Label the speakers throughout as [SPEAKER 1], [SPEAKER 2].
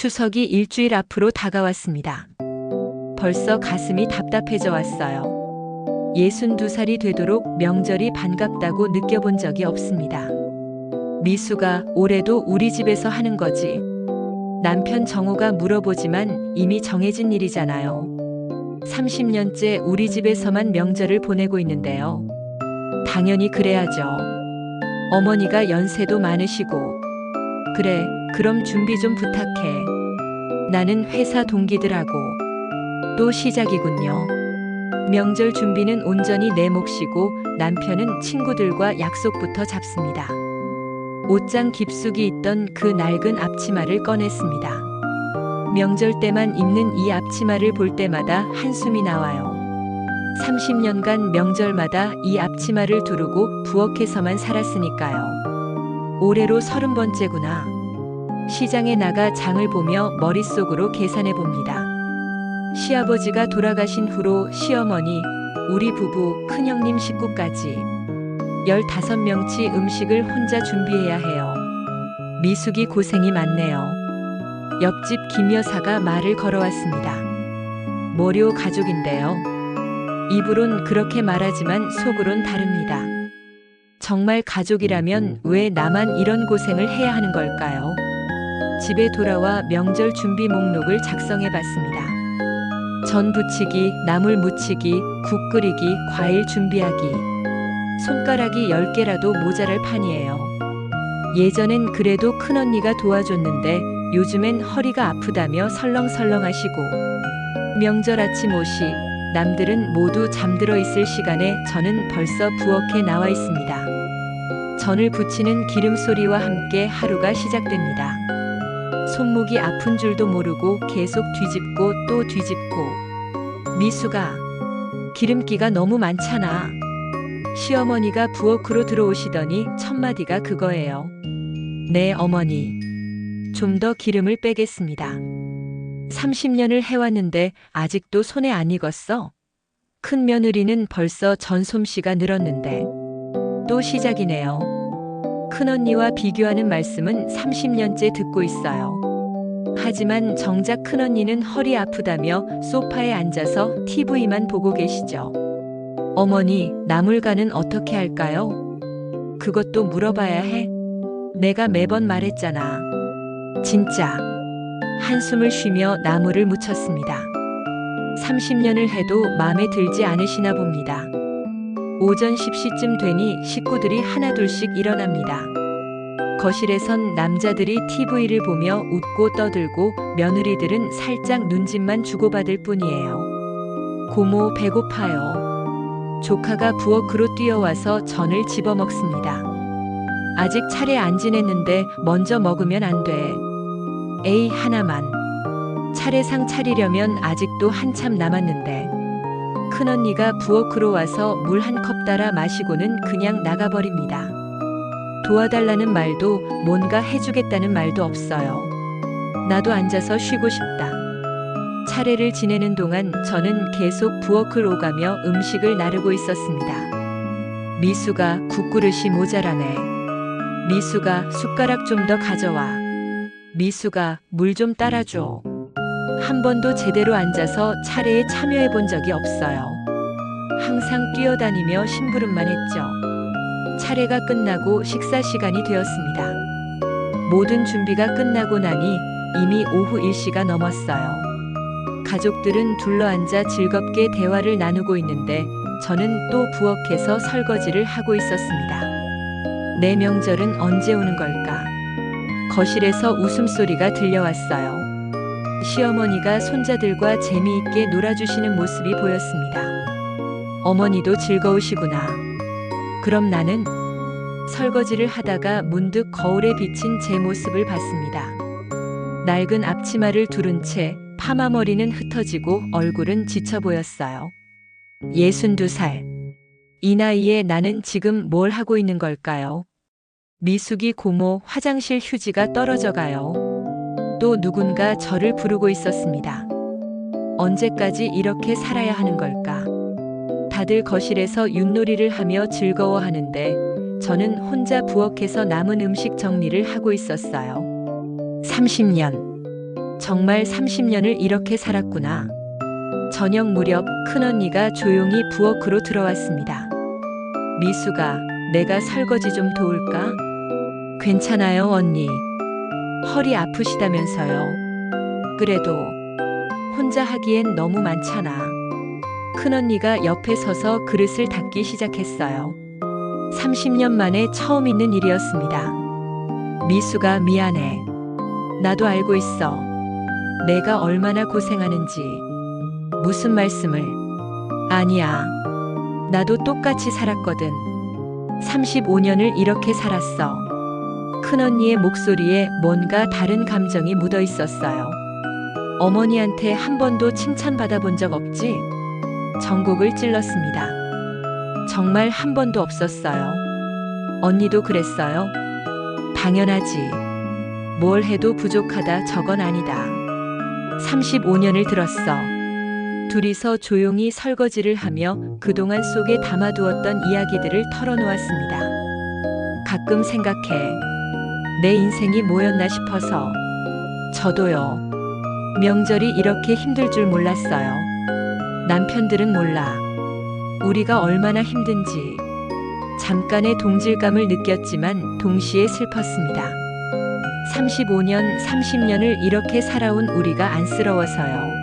[SPEAKER 1] 추석이 일주일 앞으로 다가왔습니다. 벌써 가슴이 답답해져 왔어요. 62살이 되도록 명절이 반갑다고 느껴본 적이 없습니다. 미수가 올해도 우리 집에서 하는 거지. 남편 정호가 물어보지만 이미 정해진 일이잖아요. 30년째 우리 집에서만 명절을 보내고 있는데요. 당연히 그래야죠. 어머니가 연세도 많으시고. 그래, 그럼 준비 좀 부탁해. 나는 회사 동기들하고. 또 시작이군요. 명절 준비는 온전히 내 몫이고 남편은 친구들과 약속부터 잡습니다. 옷장 깊숙이 있던 그 낡은 앞치마를 꺼냈습니다. 명절 때만 입는 이 앞치마를 볼 때마다 한숨이 나와요. 30년간 명절마다 이 앞치마를 두르고 부엌에서만 살았으니까요. 올해로 30번째구나. 시장에 나가 장을 보며 머릿속으로 계산해 봅니다. 시아버지가 돌아가신 후로 시어머니, 우리 부부, 큰형님 식구까지 15명치 음식을 혼자 준비해야 해요. 미숙이 고생이 많네요. 옆집 김 여사가 말을 걸어왔습니다. 모료 가족인데요. 입으론 그렇게 말하지만 속으론 다릅니다. 정말 가족이라면 왜 나만 이런 고생을 해야 하는 걸까요? 집에 돌아와 명절 준비 목록을 작성해 봤습니다. 전 부치기, 나물 무치기, 국 끓이기, 과일 준비하기. 손가락이 10개라도 모자랄 판이에요. 예전엔 그래도 큰언니가 도와줬는데 요즘엔 허리가 아프다며 설렁설렁하시고. 명절 아침 5시, 남들은 모두 잠들어 있을 시간에 저는 벌써 부엌에 나와 있습니다. 전을 부치는 기름 소리와 함께 하루가 시작됩니다. 손목이 아픈 줄도 모르고 계속 뒤집고 또 뒤집고. 미수가, 기름기가 너무 많잖아. 시어머니가 부엌으로 들어오시더니 첫마디가 그거예요. 네, 어머니. 좀 더 기름을 빼겠습니다. 30년을 해왔는데 아직도 손에 안 익었어? 큰 며느리는 벌써 전솜씨가 늘었는데. 또 시작이네요. 큰언니와 비교하는 말씀은 30년째 듣고 있어요. 하지만 정작 큰언니는 허리 아프다며 소파에 앉아서 TV만 보고 계시죠. 어머니, 나물간은 어떻게 할까요? 그것도 물어봐야 해? 내가 매번 말했잖아. 진짜. 한숨을 쉬며 나물을 무쳤습니다. 30년을 해도 마음에 들지 않으시나 봅니다. 오전 10시쯤 되니 식구들이 하나둘씩 일어납니다. 거실에선 남자들이 TV를 보며 웃고 떠들고 며느리들은 살짝 눈짓만 주고받을 뿐이에요. 고모 배고파요. 조카가 부엌으로 뛰어와서 전을 집어먹습니다. 아직 차례 안 지냈는데 먼저 먹으면 안 돼. 에이, 하나만. 차례상 차리려면 아직도 한참 남았는데. 큰언니가 부엌으로 와서 물 한 컵 따라 마시고는 그냥 나가버립니다. 도와달라는 말도 뭔가 해주겠다는 말도 없어요. 나도 앉아서 쉬고 싶다. 차례를 지내는 동안 저는 계속 부엌을 오가며 음식을 나르고 있었습니다. 미수가 국그릇이 모자라네. 미수가 숟가락 좀 더 가져와. 미수가 물 좀 따라줘. 한 번도 제대로 앉아서 차례에 참여해 본 적이 없어요. 항상 뛰어다니며 심부름만 했죠. 차례가 끝나고 식사 시간이 되었습니다. 모든 준비가 끝나고 나니 이미 오후 1시가 넘었어요. 가족들은 둘러앉아 즐겁게 대화를 나누고 있는데 저는 또 부엌에서 설거지를 하고 있었습니다. 내 명절은 언제 오는 걸까? 거실에서 웃음소리가 들려왔어요. 시어머니가 손자들과 재미있게 놀아주시는 모습이 보였습니다. 어머니도 즐거우시구나. 그럼 나는? 설거지를 하다가 문득 거울에 비친 제 모습을 봤습니다. 낡은 앞치마를 두른 채 파마머리는 흩어지고 얼굴은 지쳐 보였어요. 62살. 이 나이에 나는 지금 뭘 하고 있는 걸까요? 미숙이 고모 화장실 휴지가 떨어져 가요. 또 누군가 저를 부르고 있었습니다. 언제까지 이렇게 살아야 하는 걸까? 다들 거실에서 윷놀이를 하며 즐거워하는데 저는 혼자 부엌에서 남은 음식 정리를 하고 있었어요. 30년. 정말 30년을 이렇게 살았구나. 저녁 무렵 큰언니가 조용히 부엌으로 들어왔습니다. 미수가, 내가 설거지 좀 도울까? 괜찮아요, 언니. 허리 아프시다면서요. 그래도 혼자 하기엔 너무 많잖아. 큰언니가 옆에 서서 그릇을 닦기 시작했어요. 30년 만에 처음 있는 일이었습니다. 미수가, 미안해. 나도 알고 있어. 내가 얼마나 고생하는지. 무슨 말씀을. 아니야. 나도 똑같이 살았거든. 35년을 이렇게 살았어. 큰언니의 목소리에 뭔가 다른 감정이 묻어 있었어요. 어머니한테 한 번도 칭찬받아 본 적 없지? 전곡을 찔렀습니다. 정말 한 번도 없었어요. 언니도 그랬어요? 당연하지. 뭘 해도 부족하다, 저건 아니다. 35년을 들었어. 둘이서 조용히 설거지를 하며 그동안 속에 담아두었던 이야기들을 털어놓았습니다. 가끔 생각해. 내 인생이 뭐였나 싶어서. 저도요. 명절이 이렇게 힘들 줄 몰랐어요. 남편들은 몰라. 우리가 얼마나 힘든지. 잠깐의 동질감을 느꼈지만 동시에 슬펐습니다. 35년, 30년을 이렇게 살아온 우리가 안쓰러워서요.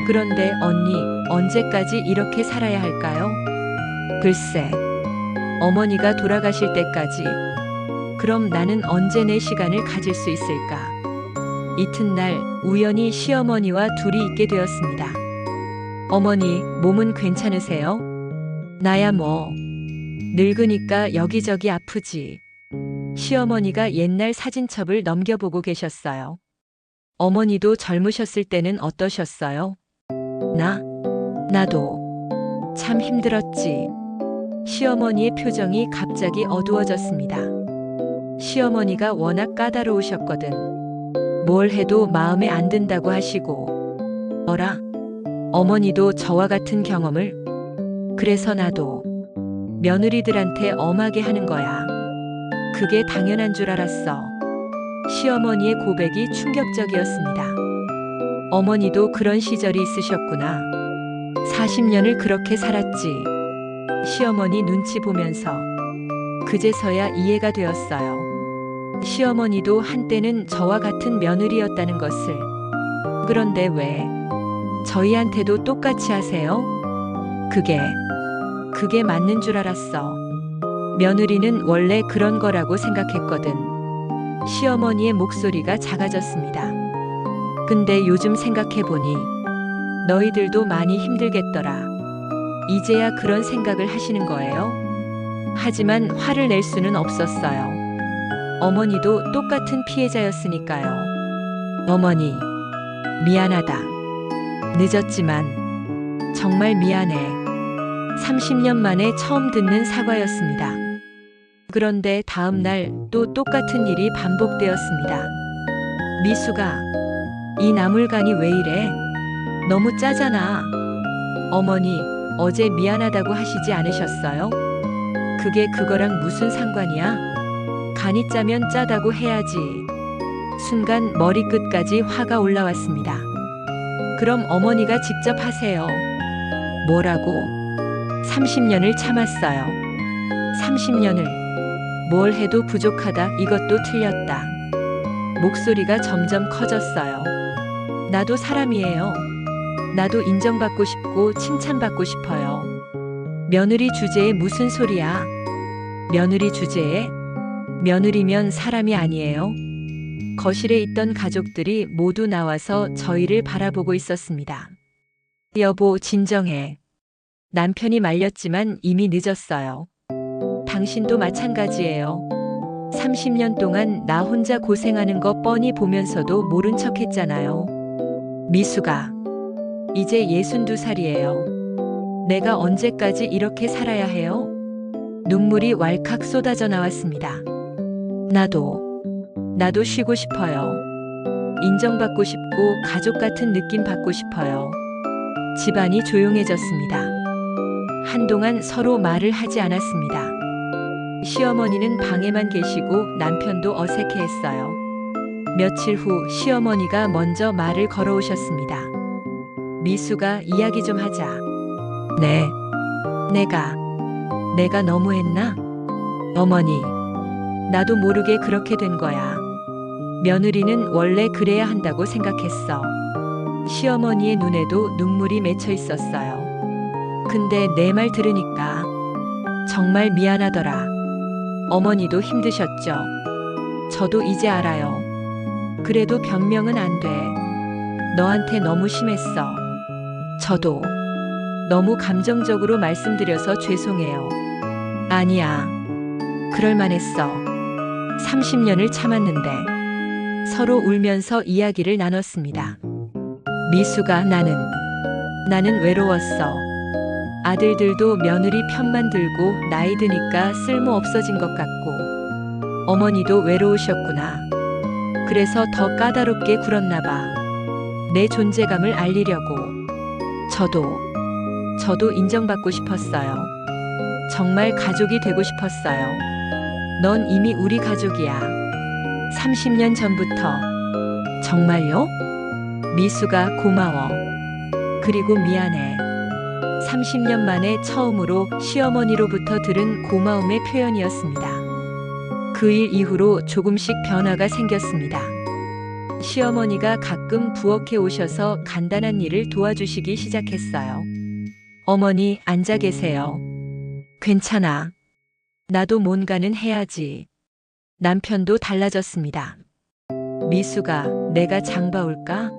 [SPEAKER 1] 그런데 언니, 언제까지 이렇게 살아야 할까요? 글쎄, 어머니가 돌아가실 때까지. 그럼 나는 언제 내 시간을 가질 수 있을까? 이튿날 우연히 시어머니와 둘이 있게 되었습니다. 어머니, 몸은 괜찮으세요? 나야 뭐. 늙으니까 여기저기 아프지. 시어머니가 옛날 사진첩을 넘겨보고 계셨어요. 어머니도 젊으셨을 때는 어떠셨어요? 나도 참 힘들었지. 시어머니의 표정이 갑자기 어두워졌습니다. 시어머니가 워낙 까다로우셨거든. 뭘 해도 마음에 안 든다고 하시고. 어라? 어머니도 저와 같은 경험을? 그래서 나도 며느리들한테 엄하게 하는 거야. 그게 당연한 줄 알았어. 시어머니의 고백이 충격적이었습니다. 어머니도 그런 시절이 있으셨구나. 40년을 그렇게 살았지. 시어머니 눈치 보면서 그제서야 이해가 되었어요. 시어머니도 한때는 저와 같은 며느리였다는 것을. 그런데 왜 저희한테도 똑같이 하세요? 그게 맞는 줄 알았어. 며느리는 원래 그런 거라고 생각했거든. 시어머니의 목소리가 작아졌습니다. 근데 요즘 생각해보니 너희들도 많이 힘들겠더라. 이제야 그런 생각을 하시는 거예요? 하지만 화를 낼 수는 없었어요. 어머니도 똑같은 피해자였으니까요. 어머니, 미안하다. 늦었지만 정말 미안해. 30년 만에 처음 듣는 사과였습니다. 그런데 다음 날 또 똑같은 일이 반복되었습니다. 미수가, 이 나물간이 왜 이래? 너무 짜잖아. 어머니, 어제 미안하다고 하시지 않으셨어요? 그게 그거랑 무슨 상관이야? 간이 짜면 짜다고 해야지. 순간 머리끝까지 화가 올라왔습니다. 그럼 어머니가 직접 하세요. 뭐라고? 30년을 참았어요. 30년을. 뭘 해도 부족하다, 이것도 틀렸다. 목소리가 점점 커졌어요. 나도 사람이에요. 나도 인정받고 싶고 칭찬받고 싶어요. 며느리 주제에 무슨 소리야? 며느리 주제에? 며느리면 사람이 아니에요? 거실에 있던 가족들이 모두 나와서 저희를 바라보고 있었습니다. 여보, 진정해. 남편이 말렸지만 이미 늦었어요. 당신도 마찬가지예요. 30년 동안 나 혼자 고생하는 거 뻔히 보면서도 모른 척 했잖아요. 미수가, 이제 62살이에요. 내가 언제까지 이렇게 살아야 해요? 눈물이 왈칵 쏟아져 나왔습니다. 나도 쉬고 싶어요. 인정받고 싶고 가족 같은 느낌 받고 싶어요. 집안이 조용해졌습니다. 한동안 서로 말을 하지 않았습니다. 시어머니는 방에만 계시고 남편도 어색해했어요. 며칠 후 시어머니가 먼저 말을 걸어오셨습니다. 미수가 이야기 좀 하자. 네. 내가 너무했나? 어머니, 나도 모르게 그렇게 된 거야. 며느리는 원래 그래야 한다고 생각했어. 시어머니의 눈에도 눈물이 맺혀 있었어요. 근데 내 말 들으니까 정말 미안하더라. 어머니도 힘드셨죠? 저도 이제 알아요. 그래도 변명은 안 돼. 너한테 너무 심했어. 저도 너무 감정적으로 말씀드려서 죄송해요. 아니야. 그럴만했어. 30년을 참았는데. 서로 울면서 이야기를 나눴습니다. 미수가 나는 외로웠어. 아들들도 며느리 편만 들고 나이 드니까 쓸모 없어진 것 같고, 어머니도 외로우셨구나. 그래서 더 까다롭게 굴었나 봐. 내 존재감을 알리려고. 저도 인정받고 싶었어요. 정말 가족이 되고 싶었어요. 넌 이미 우리 가족이야. 30년 전부터. 정말요? 미수가 고마워. 그리고 미안해. 30년 만에 처음으로 시어머니로부터 들은 고마움의 표현이었습니다. 그 일 이후로 조금씩 변화가 생겼습니다. 시어머니가 가끔 부엌에 오셔서 간단한 일을 도와주시기 시작했어요. 어머니, 앉아 계세요. 괜찮아. 나도 뭔가는 해야지. 남편도 달라졌습니다. 미수가 내가 장 봐올까?